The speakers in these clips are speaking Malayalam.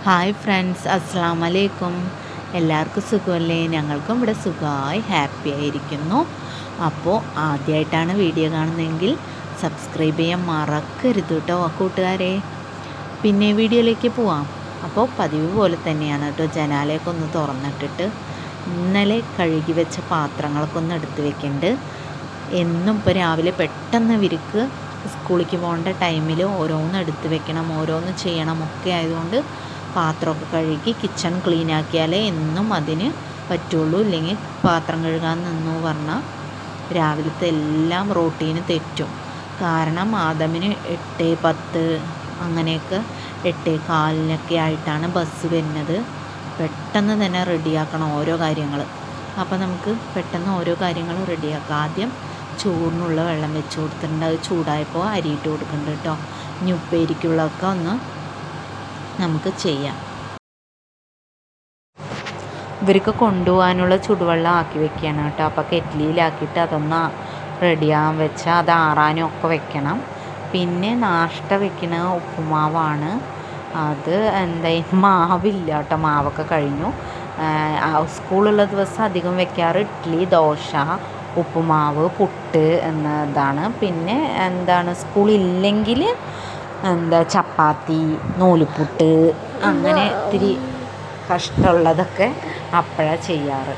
ഹായ് ഫ്രണ്ട്സ്, അസ്സാം വലൈക്കും. എല്ലാവർക്കും സുഖമല്ലേ? ഞങ്ങൾക്കും ഇവിടെ സുഖമായി ഹാപ്പി ആയിരിക്കുന്നു. അപ്പോൾ ആദ്യമായിട്ടാണ് വീഡിയോ കാണുന്നതെങ്കിൽ സബ്സ്ക്രൈബ് ചെയ്യാൻ മറക്കരുത് കേട്ടോ കൂട്ടുകാരെ. പിന്നെ വീഡിയോയിലേക്ക് പോവാം. അപ്പോൾ പതിവ് പോലെ തന്നെയാണ് കേട്ടോ, ജനാലയൊക്കെ ഒന്ന് തുറന്നിട്ടിട്ട് ഇന്നലെ കഴുകി വെച്ച പാത്രങ്ങളൊക്കെ ഒന്ന് എടുത്ത് വെക്കുന്നുണ്ട്. എന്നും ഇപ്പോൾ രാവിലെ പെട്ടെന്ന് ഇവർക്ക് സ്കൂളിലേക്ക് പോകേണ്ട ടൈമിൽ ഓരോന്ന് എടുത്ത് വെക്കണം, ഓരോന്ന് ചെയ്യണം ഒക്കെ ആയതുകൊണ്ട് പാത്രമൊക്കെ കഴുകി കിച്ചൺ ക്ലീൻ ആക്കിയാലേ എന്നും അതിന് പറ്റുള്ളൂ. ഇല്ലെങ്കിൽ പാത്രം കഴുകാൻ നിന്നു പറഞ്ഞാൽ രാവിലത്തെ എല്ലാം റൂട്ടീന് തെറ്റും. കാരണം ആദമിന് 8:10 അങ്ങനെയൊക്കെ 8:15 ആയിട്ടാണ് ബസ് വരുന്നത്. പെട്ടെന്ന് തന്നെ റെഡിയാക്കണം ഓരോ കാര്യങ്ങൾ. അപ്പോൾ നമുക്ക് പെട്ടെന്ന് ഓരോ കാര്യങ്ങൾ റെഡിയാക്കാം. ആദ്യം ചോറിനുള്ള വെള്ളം വെച്ച് കൊടുത്തിട്ടുണ്ട്. അത് ചൂടായപ്പോൾ അരിയിട്ട് കൊടുക്കുന്നുണ്ട് കേട്ടോ. ഇനി ഉപ്പേരിക്കുള്ളതൊക്കെ ഒന്ന് നമുക്ക് ചെയ്യാം. ഇവർക്ക് കൊണ്ടുപോകാനുള്ള ചുടുവെള്ളം ആക്കി വെക്കുകയാണ് കേട്ടോ. അപ്പോൾ കെറ്റിലിലാക്കിയിട്ട് അതൊന്ന് റെഡിയാകാൻ വെച്ചാൽ അത് ആറാനും ഒക്കെ വെക്കണം. പിന്നെ നാഷ്ട വെക്കുന്ന ഉപ്പുമാവാണ്. അത് എന്തായാലും മാവില്ല കേട്ടോ, മാവൊക്കെ കഴിഞ്ഞു. സ്കൂളുള്ള ദിവസം അധികം വെക്കാറ് ഇഡ്ഡലി, ദോശ, ഉപ്പുമാവ്, പുട്ട് എന്നതാണ്. പിന്നെ സ്കൂളില്ലെങ്കിൽ ചപ്പാത്തി, നൂലുപുട്ട്, അങ്ങനെ ഇത്തിരി കഷ്ടമുള്ളതൊക്കെ അപ്പോഴാണ് ചെയ്യാറ്.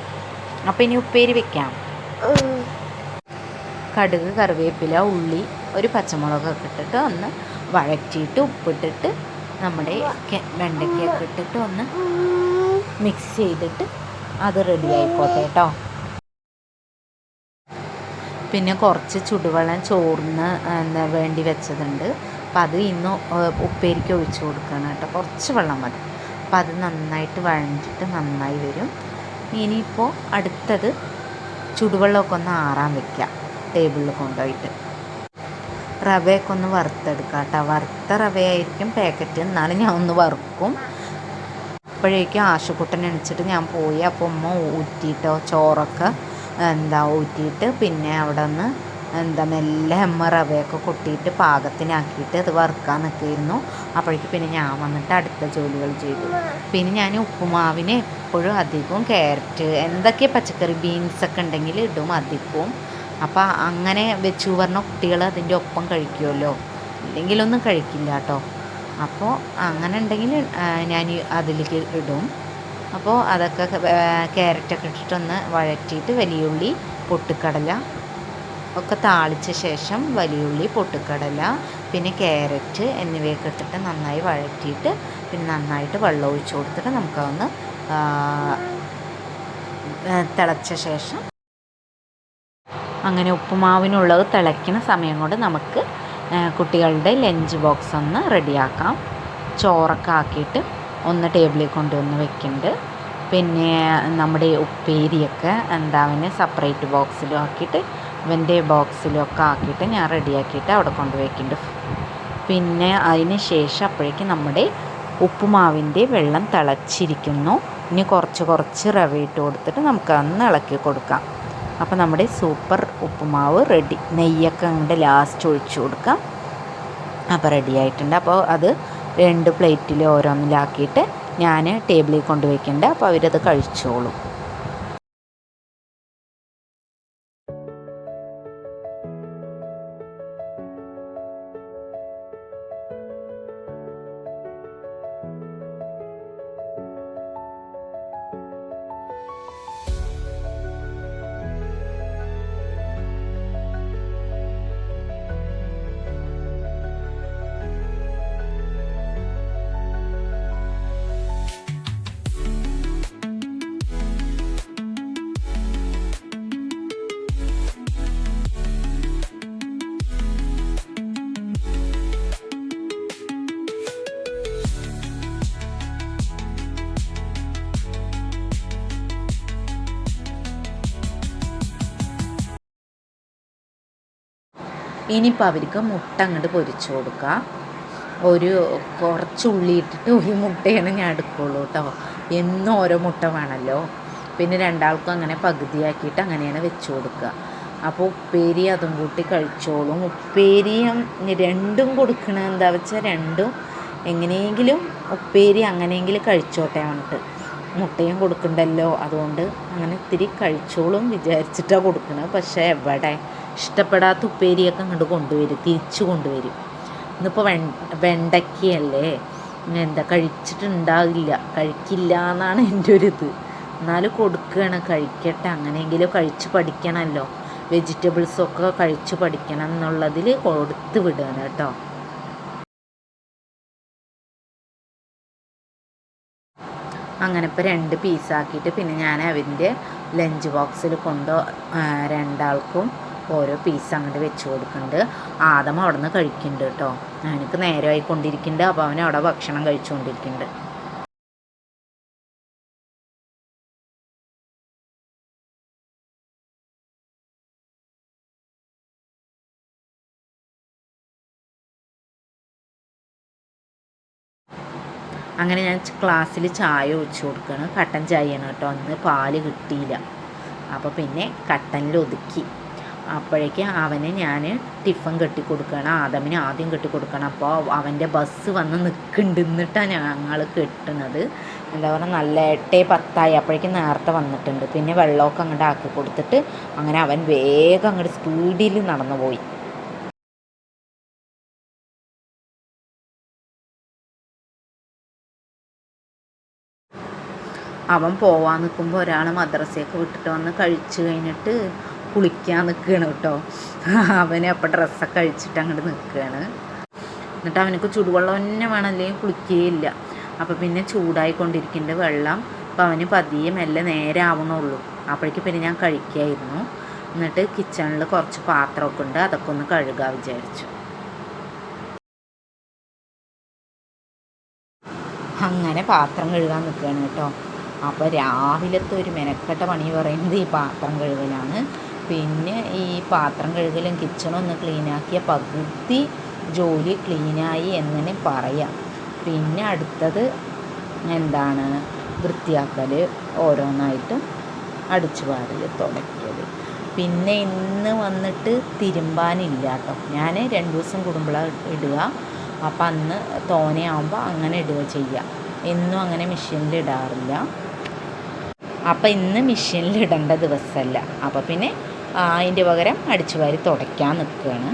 അപ്പോൾ ഇനി ഉപ്പേരി വെക്കാം. കടുക്, കറിവേപ്പില, ഉള്ളി, ഒരു പച്ചമുളകൊക്കെ ഇട്ടിട്ട് ഒന്ന് വഴറ്റിയിട്ട് ഉപ്പിട്ടിട്ട് നമ്മുടെ വെണ്ടയ്ക്കൊക്കെ ഇട്ടിട്ട് ഒന്ന് മിക്സ് ചെയ്തിട്ട് അത് റെഡി ആയിക്കോട്ടെ കേട്ടോ. പിന്നെ കുറച്ച് ചുടുവെള്ളം ചോറിന് വേണ്ടി വെച്ചതുണ്ട്. അപ്പോൾ അത് ഇന്ന് ഉപ്പേരിക്ക് ഒഴിച്ച് കൊടുക്കണം കേട്ടോ. കുറച്ച് വെള്ളം മതി. അപ്പോൾ അത് നന്നായിട്ട് വഴഞ്ഞിട്ട് നന്നായി വരും. ഇനിയിപ്പോൾ അടുത്തത് ചുടുവെള്ളമൊക്കെ ഒന്ന് ആറാൻ വെക്കാം ടേബിളിൽ കൊണ്ടുപോയിട്ട്. റവയൊക്കെ ഒന്ന് വറുത്തെടുക്കാം കേട്ടോ. വറുത്ത റവയായിരിക്കും പാക്കറ്റ്, എന്നാലും ഞാൻ ഒന്ന് വറുക്കും. അപ്പോഴേക്കും ആശുക്കുട്ടൻ എണിച്ചിട്ട് ഞാൻ പോയി. അപ്പോൾ ഉമ്മ ഊറ്റിയിട്ടോ ചോറൊക്കെ ഊറ്റിയിട്ട് പിന്നെ അവിടെ നിന്ന് മെല്ലെ അമ്മ റവയൊക്കെ കൊട്ടിയിട്ട് പാകത്തിനാക്കിയിട്ട് അത് വറുക്കാൻ നിൽക്കുമായിരുന്നു. അപ്പോഴേക്കും പിന്നെ ഞാൻ വന്നിട്ട് അടുത്ത ജോലികൾ ചെയ്തു. പിന്നെ ഞാൻ ഉപ്പുമാവിന് എപ്പോഴും അധികവും ക്യാരറ്റ്, എന്തൊക്കെ പച്ചക്കറി, ബീൻസൊക്കെ ഉണ്ടെങ്കിൽ ഇടും അധികവും. അപ്പോൾ അങ്ങനെ വെച്ചു പറഞ്ഞ കുട്ടികൾ അതിൻ്റെ ഒപ്പം കഴിക്കുമല്ലോ, ഇല്ലെങ്കിലൊന്നും കഴിക്കില്ല കേട്ടോ. അപ്പോൾ അങ്ങനെ ഉണ്ടെങ്കിൽ ഞാൻ അതിലേക്ക് ഇടും. അപ്പോൾ അതൊക്കെ ക്യാരറ്റൊക്കെ ഇട്ടിട്ടൊന്ന് വഴറ്റിയിട്ട് വലിയുള്ളി, പൊട്ടുക്കടല ഒക്കെ താളിച്ച ശേഷം വലിയുള്ളി, പൊട്ടുക്കടല, പിന്നെ ക്യാരറ്റ് എന്നിവയൊക്കെ ഇട്ടിട്ട് നന്നായി വഴറ്റിയിട്ട് പിന്നെ നന്നായിട്ട് വെള്ളം ഒഴിച്ച് കൊടുത്തിട്ട് നമുക്കതൊന്ന് തിളച്ച ശേഷം അങ്ങനെ ഉപ്പുമാവിനുള്ളത് തിളയ്ക്കുന്ന സമയം കൊണ്ട് നമുക്ക് കുട്ടികളുടെ ലഞ്ച് ബോക്സ് ഒന്ന് റെഡിയാക്കാം. ചോറൊക്കെ ആക്കിയിട്ട് ഒന്ന് ടേബിളിൽ കൊണ്ടുവന്ന് വെക്കുന്നുണ്ട്. പിന്നെ നമ്മുടെ ഉപ്പേരിയൊക്കെ അവന് സെപ്പറേറ്റ് ബോക്സിലും ആക്കിയിട്ട് ഇവൻ്റെ ബോക്സിലൊക്കെ ആക്കിയിട്ട് ഞാൻ റെഡിയാക്കിയിട്ട് അവിടെ കൊണ്ടുവയ്ക്കുന്നുണ്ട്. പിന്നെ അതിന് ശേഷം അപ്പോഴേക്കും നമ്മുടെ ഉപ്പുമാവിൻ്റെ വെള്ളം തിളച്ചിരിക്കുന്നു. ഇനി കുറച്ച് റവ ഇട്ട് കൊടുത്തിട്ട് നമുക്കതൊന്ന് ഇളക്കി കൊടുക്കാം. അപ്പോൾ നമ്മുടെ സൂപ്പർ ഉപ്പുമാവ് റെഡി. നെയ്യൊക്കെ അങ്ങോട്ട് ലാസ്റ്റ് ഒഴിച്ച് കൊടുക്കാം. അപ്പോൾ റെഡി ആയിട്ടുണ്ട്. അപ്പോൾ അത് 2 പ്ലേറ്റിൽ ഓരോന്നിലാക്കിയിട്ട് ഞാൻ ടേബിളിൽ കൊണ്ടുവയ്ക്കുന്നുണ്ട്. അപ്പോൾ അവരത് കഴിച്ചോളും. ഇനിയിപ്പോൾ അവർക്ക് മുട്ട അങ്ങോട്ട് പൊരിച്ച് കൊടുക്കുക. കുറച്ച് ഉള്ളി ഇട്ടിട്ട് ഒരു മുട്ടയാണ് ഞാൻ എടുക്കുള്ളൂ കേട്ടോ. എന്നും ഓരോ മുട്ട വേണമല്ലോ. പിന്നെ രണ്ടാൾക്കും അങ്ങനെ പകുതിയാക്കിയിട്ട് അങ്ങനെയാണ് വെച്ച് കൊടുക്കുക. അപ്പോൾ ഉപ്പേരി അതും കൂട്ടി കഴിച്ചോളും. ഉപ്പേരിയും രണ്ടും കൊടുക്കണത് എന്താ വെച്ചാൽ രണ്ടും എങ്ങനെയെങ്കിലും ഉപ്പേരി അങ്ങനെയെങ്കിലും കഴിച്ചോട്ടെ പറഞ്ഞിട്ട്, മുട്ടയും കൊടുക്കണ്ടല്ലോ, അതുകൊണ്ട് അങ്ങനെ ഇത്തിരി കഴിച്ചോളും വിചാരിച്ചിട്ടാണ് കൊടുക്കുന്നത്. പക്ഷേ എവിടെ ഇഷ്ടപ്പെടാത്ത ഉപ്പേരിയൊക്കെ ഇങ്ങോട്ട് കൊണ്ടുവരും, തിരിച്ചു കൊണ്ടുവരും. ഇന്നിപ്പോൾ വെണ്ടയ്ക്കയല്ലേ, എന്താ കഴിച്ചിട്ടുണ്ടാവില്ല, കഴിക്കില്ല എന്നാണ് എൻ്റെ ഒരു ഇത്. എന്നാലും കൊടുക്കുകയാണ്, കഴിക്കട്ടെ, അങ്ങനെയെങ്കിലും കഴിച്ച് പഠിക്കണമല്ലോ, വെജിറ്റബിൾസൊക്കെ കഴിച്ച് പഠിക്കണം എന്നുള്ളതിൽ കൊടുത്ത് വിടുകയാണ് കേട്ടോ. അങ്ങനെ ഇപ്പോൾ 2 പീസാക്കിയിട്ട് പിന്നെ ഞാൻ അവൻ്റെ ലഞ്ച് ബോക്സിൽ രണ്ടാൾക്കും ഓരോ പീസ് അങ്ങോട്ട് വെച്ച് കൊടുക്കുന്നുണ്ട്. ആദം അവിടെ നിന്ന് കഴിക്കുന്നുണ്ട് കേട്ടോ. എനിക്ക് നേരമായിക്കൊണ്ടിരിക്കുന്നുണ്ട്, അപ്പോൾ അവൻ അവിടെ ഭക്ഷണം കഴിച്ചുകൊണ്ടിരിക്കുന്നുണ്ട്. അങ്ങനെ ഞാൻ ക്ലാസ്സിൽ ചായ ഒഴിച്ച് കൊടുക്കുകയാണ്. കട്ടൻ ചായയാണ് കേട്ടോ, അന്ന് പാല് കിട്ടിയില്ല, അപ്പോൾ പിന്നെ കട്ടനിൽ ഒതുക്കി. അപ്പോഴേക്കും അവന് ഞാൻ ടിഫൻ കെട്ടിക്കൊടുക്കുകയാണ്. ആദമിന് ആദ്യം കെട്ടിക്കൊടുക്കണം. അപ്പോൾ അവൻ്റെ ബസ് വന്ന് നിൽക്കുന്നുണ്ടിട്ടാണ് ഞങ്ങൾ കെട്ടുന്നത്. എന്താ പറയുക, നല്ല 8:10 അപ്പോഴേക്കും നേരത്തെ വന്നിട്ടുണ്ട്. പിന്നെ വെള്ളമൊക്കെ അങ്ങോട്ട് ആക്കി കൊടുത്തിട്ട് അങ്ങനെ അവൻ വേഗം അങ്ങോട്ട് സ്പീഡിൽ നടന്നു പോയി. അവൻ പോവാൻ നിൽക്കുമ്പോൾ ഒരാൾ മദ്രസയൊക്കെ വിട്ടിട്ട് വന്ന് കഴിച്ച് കഴിഞ്ഞിട്ട് കുളിക്കാൻ നിൽക്കുകയാണ് കേട്ടോ. അവന് അപ്പം ഡ്രസ്സൊക്കെ കഴിച്ചിട്ട് അങ്ങോട്ട് നിൽക്കുകയാണ്. എന്നിട്ട് അവനക്ക് ചൂടുവെള്ളം തന്നെ വേണം, അല്ലെങ്കിൽ കുളിക്കുകയില്ല. അപ്പോൾ പിന്നെ ചൂടായിക്കൊണ്ടിരിക്കുന്നുണ്ട് വെള്ളം. അപ്പോൾ അവന് പതിയെ മെല്ലെ നേരെ ആവണുള്ളൂ. അപ്പോഴേക്ക് പിന്നെ ഞാൻ കഴിക്കായിരുന്നു. എന്നിട്ട് കിച്ചണിൽ കുറച്ച് പാത്രമൊക്കെ ഉണ്ട്, അതൊക്കെ ഒന്ന് കഴുകാൻ വിചാരിച്ചു. അങ്ങനെ പാത്രം കഴുകാൻ നിൽക്കുകയാണ് കേട്ടോ. അപ്പോൾ രാവിലത്തെ ഒരു മെനക്കെട്ട പണി പറയുന്നത് ഈ പാത്രം കഴുകലാണ്. പിന്നെ ഈ പാത്രം കഴുകലും കിച്ചണും ഒന്ന് ക്ലീനാക്കിയ പകുതി ജോലി ക്ലീനായി എങ്ങനെ പറയാം. പിന്നെ അടുത്തത് എന്താണ്, വൃത്തിയാക്കൽ, ഓരോന്നായിട്ട് അടിച്ചു വാരൽ, തുടയ്ക്കൽ. പിന്നെ ഇന്ന് വന്നിട്ട് തിരുമ്പാനില്ല കേട്ടോ. ഞാൻ 2 ദിവസം കൂടുമ്പോഴാണ് ഇടുക. അപ്പം അന്ന് തോനെയാകുമ്പോൾ അങ്ങനെ ഇടുക ചെയ്യുക. എന്നും അങ്ങനെ മെഷീനിൽ ഇടാറില്ല. അപ്പം ഇന്ന് മെഷീനിൽ ഇടേണ്ട ദിവസമല്ല, അപ്പോൾ പിന്നെ അതിൻ്റെ പകരം അടിച്ചു വാരി തുടയ്ക്കാൻ നിൽക്കുകയാണ്.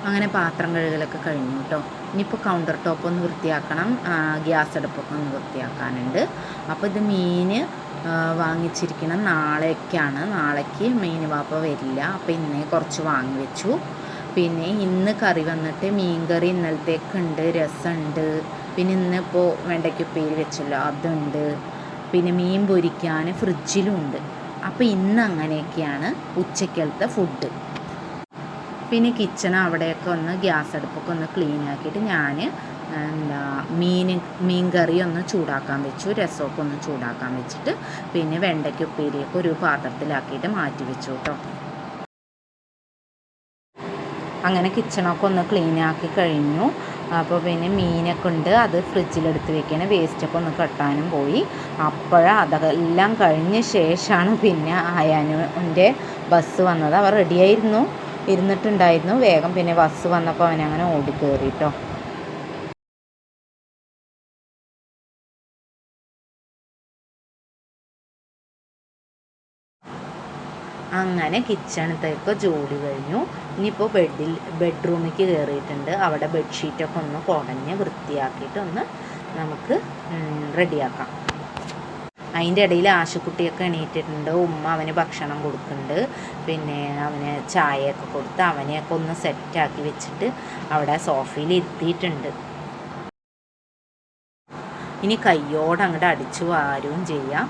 അങ്ങനെ പാത്രം കഴുകലൊക്കെ കഴിഞ്ഞു കേട്ടോ. ഇനിയിപ്പോൾ കൗണ്ടർ ടോപ്പ് ഒന്ന് വൃത്തിയാക്കണം, ഗ്യാസ് അടുപ്പൊക്കെ ഒന്ന് വൃത്തിയാക്കാനുണ്ട്. അപ്പോൾ ഇത് മീൻ വാങ്ങിച്ചിരിക്കണം നാളേക്കാണ്. നാളേക്ക് മീൻ വാപ്പ വരില്ല, അപ്പോൾ ഇന്നേ കുറച്ച് വാങ്ങി വെച്ചു. പിന്നെ ഇന്ന് കറി വന്നിട്ട് മീൻ കറി ഇന്നലത്തേക്കുണ്ട്, രസമുണ്ട്. പിന്നെ ഇന്നിപ്പോൾ വെണ്ടയ്ക്ക് ഉപ്പേരി വെച്ചല്ലോ അതുണ്ട്. പിന്നെ മീൻ പൊരിക്കാൻ ഫ്രിഡ്ജിലും ഉണ്ട്. അപ്പോൾ ഇന്ന് അങ്ങനെയൊക്കെയാണ് ഉച്ചക്കലത്തെ ഫുഡ്. പിന്നെ കിച്ചൺ അവിടെയൊക്കെ ഒന്ന് ഗ്യാസ് അടുപ്പൊക്കെ ഒന്ന് ക്ലീൻ ആക്കിയിട്ട് ഞാൻ മീൻ കറി ഒന്ന് ചൂടാക്കാൻ വെച്ചു, രസമൊക്കെ ഒന്ന് ചൂടാക്കാൻ വെച്ചിട്ട് പിന്നെ വെണ്ടയ്ക്ക് ഉപ്പേരിയൊക്കെ ഒരു പാത്രത്തിലാക്കിയിട്ട് മാറ്റി വെച്ചു കേട്ടോ. അങ്ങനെ കിച്ചണൊക്കെ ഒന്ന് ക്ലീൻ ആക്കി കഴിഞ്ഞു. അപ്പോൾ പിന്നെ മീനൊക്കെ ഉണ്ട്, അത് ഫ്രിഡ്ജിലെടുത്ത് വെക്കണം. വേസ്റ്റൊക്കെ ഒന്ന് കെട്ടാനും പോയി. അതെല്ലാം കഴിഞ്ഞ ശേഷമാണ് പിന്നെ അയാനുൻ്റെ ബസ് വന്നത്. അവർ റെഡിയായിരുന്നു, ഇരുന്നിട്ടുണ്ടായിരുന്നു. വേഗം പിന്നെ ബസ് വന്നപ്പോൾ അവനങ്ങനെ ഓടിക്കയറി കേട്ടോ. അങ്ങനെ കിച്ചണത്തേക്ക് ജോലി കഴിഞ്ഞു. ഇനിയിപ്പോൾ ബെഡ്റൂമിലേക്ക് കയറിയിട്ടുണ്ട്. അവിടെ ബെഡ്ഷീറ്റൊക്കെ ഒന്ന് കുടഞ്ഞ് വൃത്തിയാക്കിയിട്ട് ഒന്ന് നമുക്ക് റെഡിയാക്കാം. അതിൻ്റെ ഇടയിൽ ആശുക്കുട്ടിയൊക്കെ എണീറ്റിട്ടുണ്ട്. ഉമ്മ അവന് ഭക്ഷണം കൊടുക്കുന്നുണ്ട്. പിന്നെ അവന് ചായയൊക്കെ കൊടുത്ത് അവനെയൊക്കെ ഒന്ന് സെറ്റാക്കി വെച്ചിട്ട് അവിടെ സോഫയിൽ ഇരുത്തിയിട്ടുണ്ട്. ഇനി കയ്യോടെ അങ്ങോട്ട് അടിച്ചു വാരുകയും ചെയ്യാം.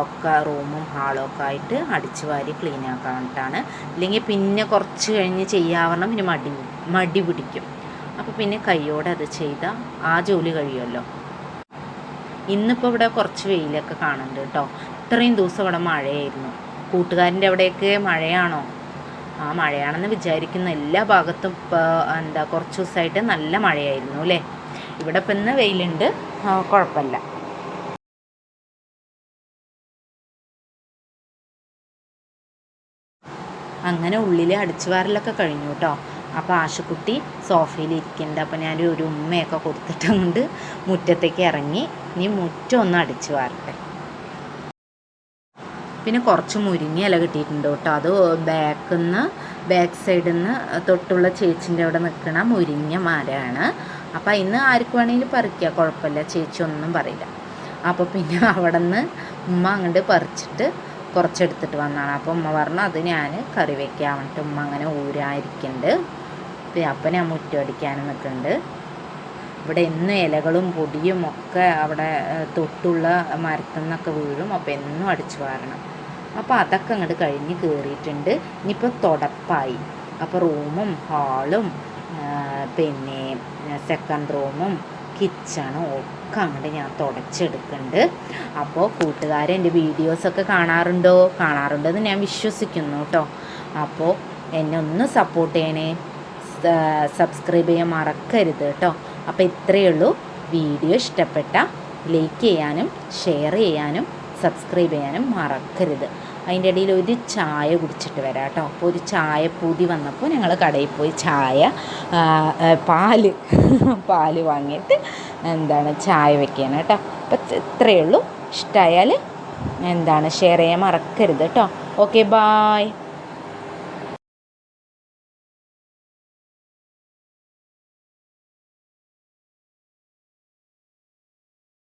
ഒക്കെ റൂമും ഹാളും ഒക്കെ ആയിട്ട് അടിച്ചു വാരി ക്ലീൻ ആക്കാനായിട്ടാണ്. ഇല്ലെങ്കിൽ പിന്നെ കുറച്ച് കഴിഞ്ഞ് ചെയ്യാവണം പിന്നെ മടി പിടിക്കും. അപ്പോൾ പിന്നെ കയ്യോടെ അത് ചെയ്താൽ ആ ജോലി കഴിയുമല്ലോ. ഇന്നിപ്പോൾ ഇവിടെ കുറച്ച് വെയിലൊക്കെ കാണുന്നുണ്ട് കേട്ടോ. ഇത്രയും ദിവസം ഇവിടെ മഴയായിരുന്നു. കൂട്ടുകാരൻ്റെ അവിടെയൊക്കെ മഴയാണോ? ആ മഴയാണെന്ന് വിചാരിക്കുന്ന എല്ലാ ഭാഗത്തും ഇപ്പോൾ കുറച്ച് ദിവസമായിട്ട് നല്ല മഴയായിരുന്നു അല്ലേ. ഇവിടെ ഇപ്പം ഇന്ന് വെയിലുണ്ട്, കുഴപ്പമില്ല. അങ്ങനെ ഉള്ളിൽ അടിച്ചു വാരലൊക്കെ കഴിഞ്ഞു കേട്ടോ. അപ്പോൾ ആശുക്കുട്ടി സോഫയിൽ ഇരിക്കുന്നുണ്ട്. അപ്പോൾ ഞാനൊരു ഉമ്മയൊക്കെ കൊടുത്തിട്ട് കൊണ്ട് മുറ്റത്തേക്ക് ഇറങ്ങി. ഇനി മുറ്റം ഒന്ന് അടിച്ചു വാരട്ടെ. പിന്നെ കുറച്ച് മുരിങ്ങ ഇല കിട്ടിയിട്ടുണ്ട് കേട്ടോ. അത് ബാക്ക് സൈഡിൽ നിന്ന് തൊട്ടുള്ള ചേച്ചിൻ്റെ അവിടെ നിൽക്കണ മുരിങ്ങ മരമാണ്. അപ്പോൾ ഇന്ന് ആർക്ക് വേണമെങ്കിലും പറിക്കുക, കുഴപ്പമില്ല, ചേച്ചി ഒന്നും പറയില്ല. അപ്പോൾ പിന്നെ അവിടെ നിന്ന് ഉമ്മ അങ്ങോട്ട് പറിച്ചിട്ട് കുറച്ചെടുത്തിട്ട് വന്നതാണ്. അപ്പോൾ ഉമ്മ പറഞ്ഞു അത് ഞാൻ കറി വയ്ക്കാൻ വേണ്ടിയിട്ട് ഉമ്മ അങ്ങനെ ഊരായിരിക്കുന്നുണ്ട്. അപ്പം ഞാൻ മുറ്റം അടിക്കാനും നിൽക്കുന്നുണ്ട്. ഇവിടെ എന്നും ഇലകളും പൊടിയും ഒക്കെ അവിടെ തൊട്ടുള്ള മരത്തിൽ നിന്നൊക്കെ വീഴും. അപ്പോൾ എന്നും അടിച്ചു വാരണം. അപ്പോൾ അതൊക്കെ അങ്ങോട്ട് കഴിഞ്ഞ് കയറിയിട്ടുണ്ട്. ഇനിയിപ്പോൾ തുടപ്പായി. അപ്പോൾ റൂമും ഹാളും പിന്നെ സെക്കൻഡ് റൂമും കിച്ചണും ഒക്കെ അങ്ങോട്ട് ഞാൻ തുടച്ചെടുക്കുന്നുണ്ട്. അപ്പോൾ കൂട്ടുകാരെ എൻ്റെ വീഡിയോസൊക്കെ കാണാറുണ്ടെന്ന് ഞാൻ വിശ്വസിക്കുന്നു കേട്ടോ. അപ്പോൾ എന്നെ ഒന്ന് സപ്പോർട്ട് ചെയ്യണേ, സബ്സ്ക്രൈബ് ചെയ്യാൻ മറക്കരുത് കേട്ടോ. അപ്പോൾ ഇത്രയേ ഉള്ളൂ. വീഡിയോ ഇഷ്ടപ്പെട്ട ലൈക്ക് ചെയ്യാനും ഷെയർ ചെയ്യാനും സബ്സ്ക്രൈബ് ചെയ്യാനും മറക്കരുത്. അതിൻ്റെ ഇടയിൽ ഒരു ചായ കുടിച്ചിട്ട് വരാം കേട്ടോ. അപ്പോൾ ഒരു ചായ പൂതി വന്നപ്പോൾ ഞങ്ങൾ കടയിൽ പോയി പാല് വാങ്ങിയിട്ട് ചായ വെക്കുകയാണ് കേട്ടോ. അപ്പോൾ ഇത്രയേ ഉള്ളൂ. ഇഷ്ടമായാൽ ഷെയർ ചെയ്യാൻ മറക്കരുത് കേട്ടോ. Okay, bye.